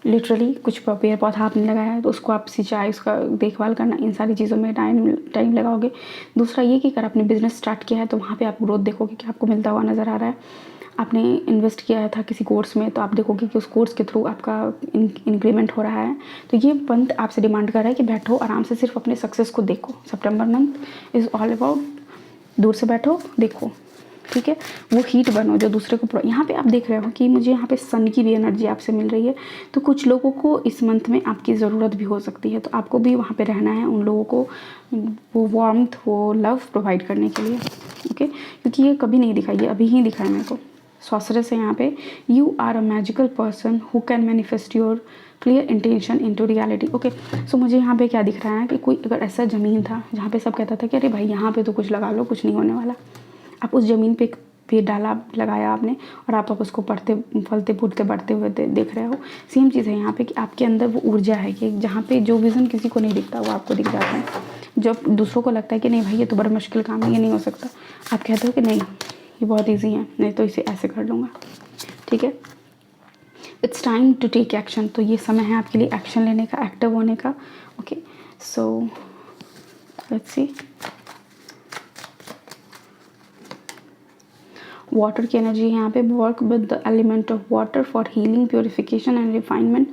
लिटरली कुछ पेड़ पौधा आपने लगाया है तो उसको आप सिंचाई, उसका देखभाल करना, इन सारी चीज़ों में टाइम लगाओगे। दूसरा ये कि अगर आपने बिजनेस स्टार्ट किया है तो वहाँ पे आप ग्रोथ देखोगे कि आपको मिलता हुआ नज़र आ रहा है। आपने इन्वेस्ट किया था किसी कोर्स में तो आप देखोगे कि उस कोर्स के थ्रू आपका इंक्रीमेंट हो रहा है। तो ये मंथ आपसे डिमांड कर रहा है कि बैठो आराम से, सिर्फ अपने सक्सेस को देखो। सितंबर मंथ इज़ ऑल अबाउट दूर से बैठो देखो, ठीक है। वो हीट बनो जो दूसरे को। यहाँ पे आप देख रहे हो कि मुझे यहाँ पे सन की भी एनर्जी आपसे मिल रही है, तो कुछ लोगों को इस मंथ में आपकी ज़रूरत भी हो सकती है, तो आपको भी वहाँ पे रहना है उन लोगों को वो वार्मथ, वो लव प्रोवाइड करने के लिए, ओके। क्योंकि ये कभी नहीं दिखाई, ये अभी ही दिखाया मेरे को। सॉर्सरेस है यहाँ पे, you are a magical person who can manifest your clear intention into reality, okay. So मुझे यहाँ पे क्या दिख रहा है कि कोई अगर ऐसा ज़मीन था जहाँ पे सब कहता था कि अरे भाई यहाँ पे तो कुछ लगा लो, कुछ नहीं होने वाला, आप उस ज़मीन पे पेड़ डाला, लगाया आपने, और आप उसको पढ़ते फलते फूटते बढ़ते हुए देख रहे हो। सेम चीज़ है यहाँ पे कि आपके अंदर वो ऊर्जा है कि जहाँ पे जो विज़न किसी को नहीं दिखता वो आपको दिख जाता है। जब दूसरों को लगता है कि नहीं भाई ये तो बड़ा मुश्किल काम है, ये नहीं हो सकता, आप कहते हो कि नहीं ये बहुत ईजी है, नहीं तो इसे ऐसे कर लूँगा। ठीक है, it's time to take action. तो ये समय है आपके लिए एक्शन लेने का, एक्टिव होने का। Okay, so let's see. Water की एनर्जी है यहाँ पे। Work with the element of water for healing, purification and refinement.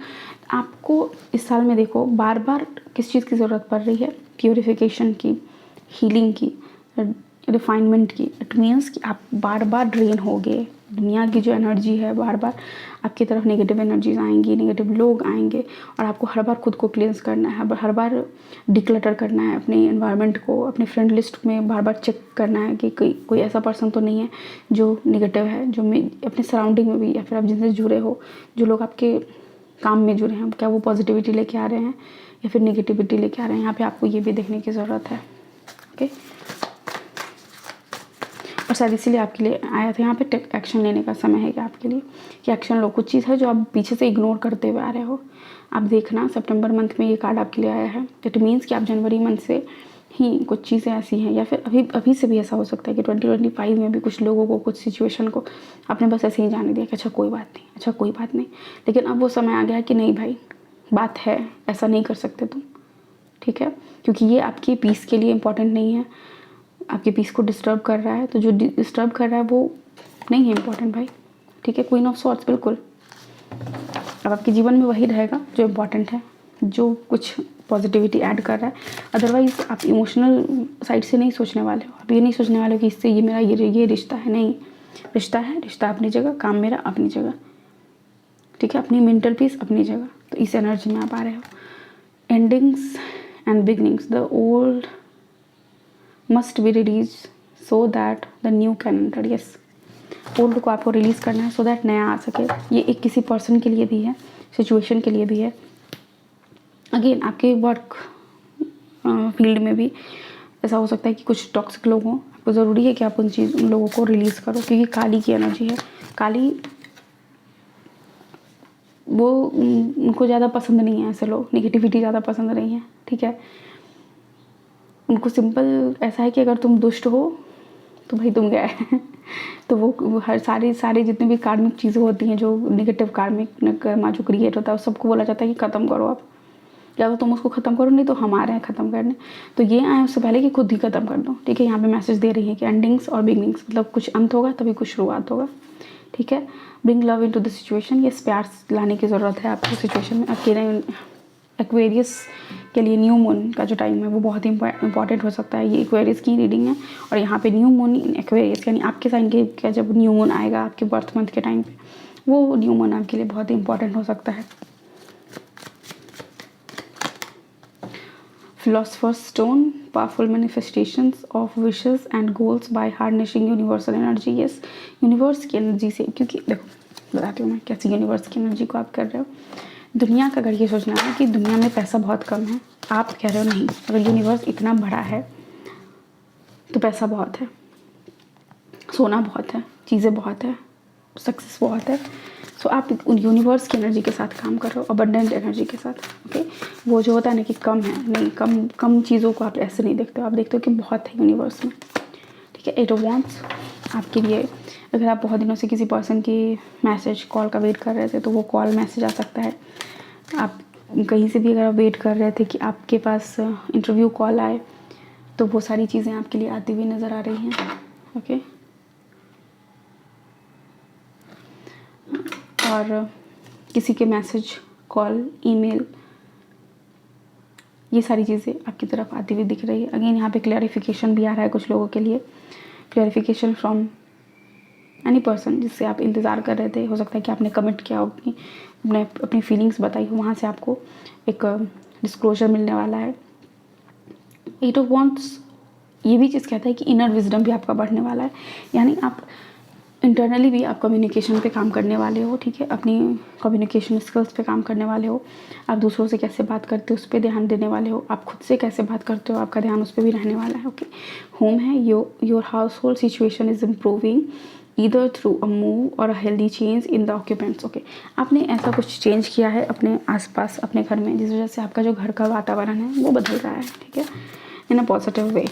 आपको इस साल में देखो बार बार किस चीज़ की ज़रूरत पड़ रही है, प्योरिफिकेशन की, हीलिंग की, रिफाइनमेंट की। इट मीन्स कि आप बार बार ड्रेन हो गए, दुनिया की जो एनर्जी है बार बार आपकी तरफ नेगेटिव एनर्जीज आएंगी, नेगेटिव लोग आएंगे, और आपको हर बार खुद को क्लींस करना है, हर बार डिक्लटर करना है अपने एनवायरनमेंट को, अपने फ्रेंड लिस्ट में बार बार चेक करना है कि कोई ऐसा पर्सन तो नहीं है जो नेगेटिव है, जो अपने सराउंडिंग में भी या फिर आप जिनसे जुड़े हो, जो लोग आपके काम में जुड़े हैं, क्या वो पॉजिटिविटी लेके आ रहे हैं या फिर नेगेटिविटी लेके आ रहे हैं। यहाँ पे आपको ये भी देखने की ज़रूरत है। ओके, और शायद इसीलिए आपके लिए आया था यहाँ पे एक्शन लेने का समय है कि आपके लिए कि एक्शन लो। कुछ चीज़ है जो आप पीछे से इग्नोर करते हुए आ रहे हो। आप देखना सितंबर मंथ में ये कार्ड आपके लिए आया है। इट मीन्स कि आप जनवरी मंथ से ही कुछ चीज़ें ऐसी हैं, या फिर अभी से भी ऐसा हो सकता है कि 2025 में भी कुछ लोगों को, कुछ सिचुएशन को आपने बस ऐसे ही जाने दिया कि अच्छा कोई बात नहीं, अच्छा कोई बात नहीं। लेकिन अब वो समय आ गया कि नहीं भाई, बात है, ऐसा नहीं कर सकते तुम। ठीक है, क्योंकि ये आपकी पीस के लिए इम्पोर्टेंट नहीं है, आपके पीस को डिस्टर्ब कर रहा है। तो जो डिस्टर्ब कर रहा है वो नहीं है इम्पोर्टेंट भाई। ठीक है, क्वीन ऑफ सॉर्ड्स बिल्कुल अब आपके जीवन में वही रहेगा जो इम्पोर्टेंट है, जो कुछ पॉजिटिविटी ऐड कर रहा है। अदरवाइज आप इमोशनल साइड से नहीं सोचने वाले हो। आप ये नहीं सोचने वाले हो कि इससे ये मेरा ये रिश्ता है। नहीं, रिश्ता है, रिश्ता अपनी जगह, काम मेरा अपनी जगह। ठीक है, अपनी मेंटल पीस अपनी जगह। तो इस एनर्जी में आप आ रहे हो। Endings and beginnings, the old must be release so that the new can enter. Yes, old को आपको रिलीज़ करना है सो दैट नया आ सके। ये एक किसी पर्सन के लिए भी है, सिचुएशन के लिए भी है। अगेन आपके वर्क फील्ड में भी ऐसा हो सकता है कि कुछ टॉक्सिक लोग हों। आपको ज़रूरी है कि आप उन लोगों को रिलीज़ करो, क्योंकि काली की एनर्जी है। काली वो उनको ज़्यादा पसंद नहीं है, ऐसे लोग नेगेटिविटी ज़्यादा पसंद नहीं है। ठीक है, उनको सिंपल ऐसा है कि अगर तुम दुष्ट हो तो भाई तुम गए तो वो हर सारी जितनी भी कार्मिक चीज़ें होती हैं, जो नेगेटिव कार्मिक कर्मा जो क्रिएट होता है, सबको बोला जाता है कि ख़त्म करो आप, या तो तुम उसको ख़त्म करो, नहीं तो हम आ रहे हैं ख़त्म करने। तो ये आए उससे पहले कि खुद ही ख़त्म कर दो। ठीक है, यहाँ पे मैसेज दे रही है कि एंडिंग्स और बिगनिंग्स, मतलब कुछ अंत होगा तभी कुछ शुरुआत होगा। ठीक है, bring love into the situation. ये प्यार लाने की ज़रूरत है आपको सिचुएशन में। अकेले एक्वेरियस के लिए न्यू मून का जो टाइम है वो बहुत ही इंपॉर्टेंट हो सकता है। ये एक्वेरियस की रीडिंग है, और यहाँ पे न्यू मून इन एक्वेरियस, यानी आपके साइन के क्या जब न्यू मून आएगा आपके बर्थ मंथ के टाइम पे, वो न्यू मून आपके लिए बहुत ही इंपॉर्टेंट हो सकता है। Philosopher's stone, powerful manifestations of wishes and goals by harnessing universal energy. Yes, universe की एनर्जी से, क्योंकि देखो बताती हूँ मैं कैसी यूनिवर्स की एनर्जी को आप कर रहे हो। दुनिया का अगर ये सोचना है कि दुनिया में पैसा बहुत कम है, आप कह रहे हो नहीं, अगर यूनिवर्स इतना बड़ा है तो पैसा बहुत है, सोना बहुत है, चीज़ें बहुत है, सक्सेस बहुत है। सो आप उन यूनिवर्स की एनर्जी के साथ काम कर रहे हो, अबंडेंट एनर्जी के साथ। ओके, वो जो होता है ना कि कम है, नहीं, कम चीज़ों को आप ऐसे नहीं देखते हो, आप देखते हो कि बहुत है यूनिवर्स में। ठीक है, 8 ऑफ वांड्स आपके लिए, अगर आप बहुत दिनों से किसी पर्सन की मैसेज कॉल का वेट कर रहे थे तो वो कॉल मैसेज आ सकता है। आप कहीं से भी अगर आप वेट कर रहे थे कि आपके पास इंटरव्यू कॉल आए, तो वो सारी चीज़ें आपके लिए आती हुई नज़र आ रही हैं। ओके, और किसी के मैसेज, कॉल, ईमेल, ये सारी चीज़ें आपकी तरफ आती हुई दिख रही है। अगेन यहाँ पे क्लैरिफिकेशन भी आ रहा है कुछ लोगों के लिए, क्लैरिफिकेशन फ्रॉम एनी पर्सन जिससे आप इंतज़ार कर रहे थे। हो सकता है कि आपने कमिट किया हो, अपनी फीलिंग्स बताई हो, वहाँ से आपको एक डिस्क्लोजर मिलने वाला है। 8 ऑफ वांड्स ये भी चीज़ कहता है कि इनर विजडम भी आपका बढ़ने वाला है, यानी आप इंटरनली भी आप कम्युनिकेशन पे काम करने वाले हो। ठीक है, अपनी कम्युनिकेशन स्किल्स पे काम करने वाले हो। आप दूसरों से कैसे बात करते हो उस पर ध्यान देने वाले हो। आप खुद से कैसे बात करते हो आपका ध्यान उस पर भी रहने वाला है। ओके, होम है, your household situation is improving either through a move or a healthy change in the occupants. Okay, आपने ऐसा कुछ चेंज किया है अपने आसपास अपने घर में जिस वजह से आपका जो घर का वातावरण है वो बदल रहा है, ठीक है, in a positive way.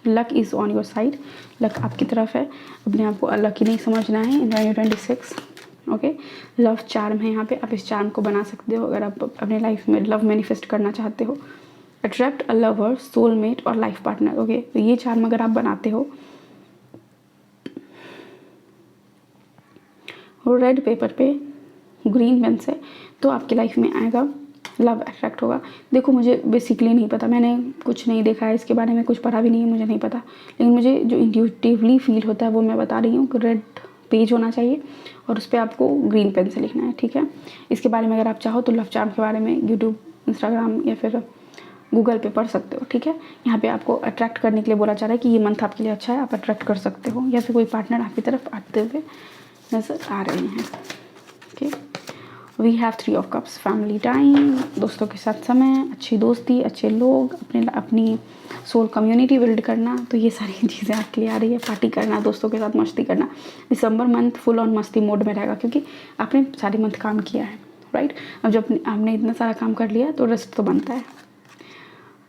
Luck is on your side, luck आपकी तरफ है, अपने आप को लकी नहीं समझना है इन 2026। ओके, लव चार्म है यहाँ पे, आप इस चार्म को बना सकते हो अगर आप अपने लाइफ में लव मैनिफेस्ट करना चाहते हो। अट्रैक्ट अ लवर, सोलमेट और लाइफ पार्टनर। ओके, तो ये चार्म अगर आप बनाते हो रेड पेपर पे ग्रीन पेन से, तो आपकी लाइफ में आएगा, लव अट्रैक्ट होगा। देखो मुझे बेसिकली नहीं पता, मैंने कुछ नहीं देखा है इसके बारे में, कुछ पढ़ा भी नहीं है, मुझे नहीं पता, लेकिन मुझे जो इंट्यूटिवली फील होता है वो मैं बता रही हूँ कि रेड पेज होना चाहिए और उस पर आपको ग्रीन पेन से लिखना है, ठीक है। इसके बारे में अगर आप चाहो तो लव चार्म के बारे में यूट्यूब, इंस्टाग्राम या फिर गूगल पे पढ़ सकते हो, ठीक है। यहाँ पे आपको अट्रैक्ट करने के लिए बोला जा रहा है कि ये मंथ आपके लिए अच्छा है, आप अट्रैक्ट कर सकते हो या फिर कोई पार्टनर आपकी तरफ आते हुए नजर आ रहे हैं। Okay, we have 3 of cups, family time, दोस्तों के साथ समय, अच्छी दोस्ती, अच्छे लोग, अपनी सोल कम्युनिटी बिल्ड करना, तो ये सारी चीज़ें आपके लिए आ रही है। पार्टी करना, दोस्तों के साथ मस्ती करना। दिसंबर मंथ फुल ऑन मस्ती मोड में रहेगा क्योंकि आपने सारे मंथ काम किया है, राइट। अब जब आपने इतना सारा काम कर लिया तो रेस्ट तो बनता है।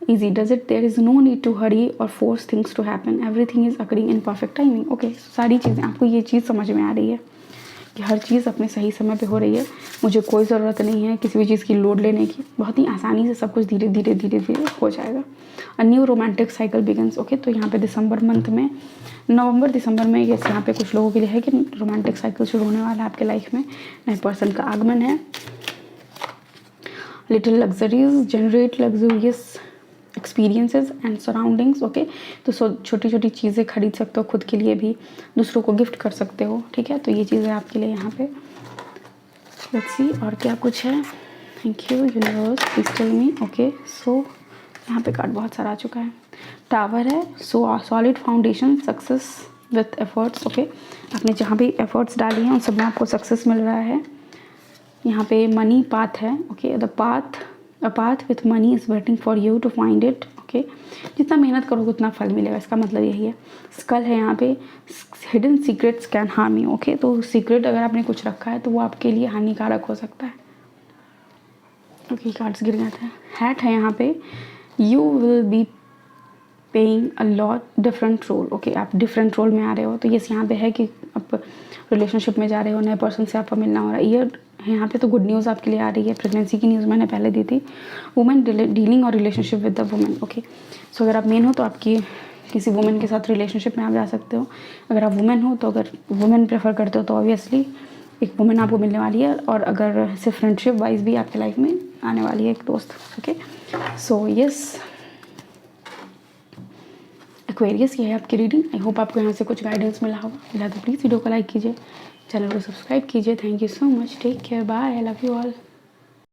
Easy does it, there is no need to hurry or force things to happen, everything is occurring in perfect timing। Okay, सारी चीज़ें आपको ये चीज़ समझ में आ रही है कि हर चीज़ अपने सही समय पे हो रही है, मुझे कोई ज़रूरत नहीं है किसी भी चीज़ की लोड लेने की, बहुत ही आसानी से सब कुछ धीरे धीरे धीरे धीरे हो जाएगा। A new romantic cycle begins. Okay, तो यहाँ पे दिसंबर मंथ में, नवंबर दिसंबर में ये यहाँ पे कुछ लोगों के लिए है कि रोमांटिक साइकिल शुरू होने वाला है आपके लाइफ में, नए पर्सन का आगमन है। Little luxuries generate luxurious experiences and surroundings. Okay, तो छोटी छोटी चीज़ें खरीद सकते हो खुद के लिए भी, दूसरों को गिफ्ट कर सकते हो, ठीक है। तो ये चीज़ें आपके लिए यहाँ पे, लेट्स सी और क्या कुछ है। Thank you universe, please tell me. Okay, so यहाँ पे कार्ड बहुत सारा आ चुका है। टावर है, सो solid foundation, success with efforts. Okay, आपने जहाँ भी एफर्ट्स डाली हैं उन सब में आपको सक्सेस मिल रहा है। यहाँ पे मनी पाथ है। Okay, the path, a path with money is waiting for you to find it. Okay, जितना मेहनत करोगे उतना फल मिलेगा, इसका मतलब यही है। स्कल है यहाँ पे, hidden secrets can harm you. Okay, तो सीक्रेट अगर आपने कुछ रखा है तो वो आपके लिए हानिकारक हो सकता है। ओके, कार्ड्स गिर जाते हैं। हैट है यहाँ पे, you will be playing a lot different role. Okay, आप डिफरेंट रोल में आ रहे हो, तो ये यहाँ पे है कि आप रिलेशनशिप में जा रहे हो, नए पर्सन से आपका मिलना हो रहा है। ईयर है यहाँ पे, तो गुड न्यूज़ आपके लिए आ रही है। प्रेगनेंसी की न्यूज़ मैंने पहले दी थी। वुमेन डीलिंग और relationship with the women. Okay, so अगर आप मेन हो तो आपकी किसी वुमेन के साथ रिलेशनशिप में आप जा सकते हो। अगर आप वुमेन हो तो, अगर वुमेन प्रेफर करते हो तो ऑब्वियसली एक वुमेन आपको मिलने वाली है, और अगर सिर्फ फ्रेंडशिप वाइज भी आपके लाइफ में आने वाली है एक दोस्त। ओके, सो यस एक्वेरियस, ये है आपकी रीडिंग। आई होप आपको यहाँ से कुछ गाइडेंस मिला होगा। मिला तो प्लीज़ वीडियो को लाइक कीजिए, चैनल को सब्सक्राइब कीजिए। Thank you so much, take care, bye, I love you all.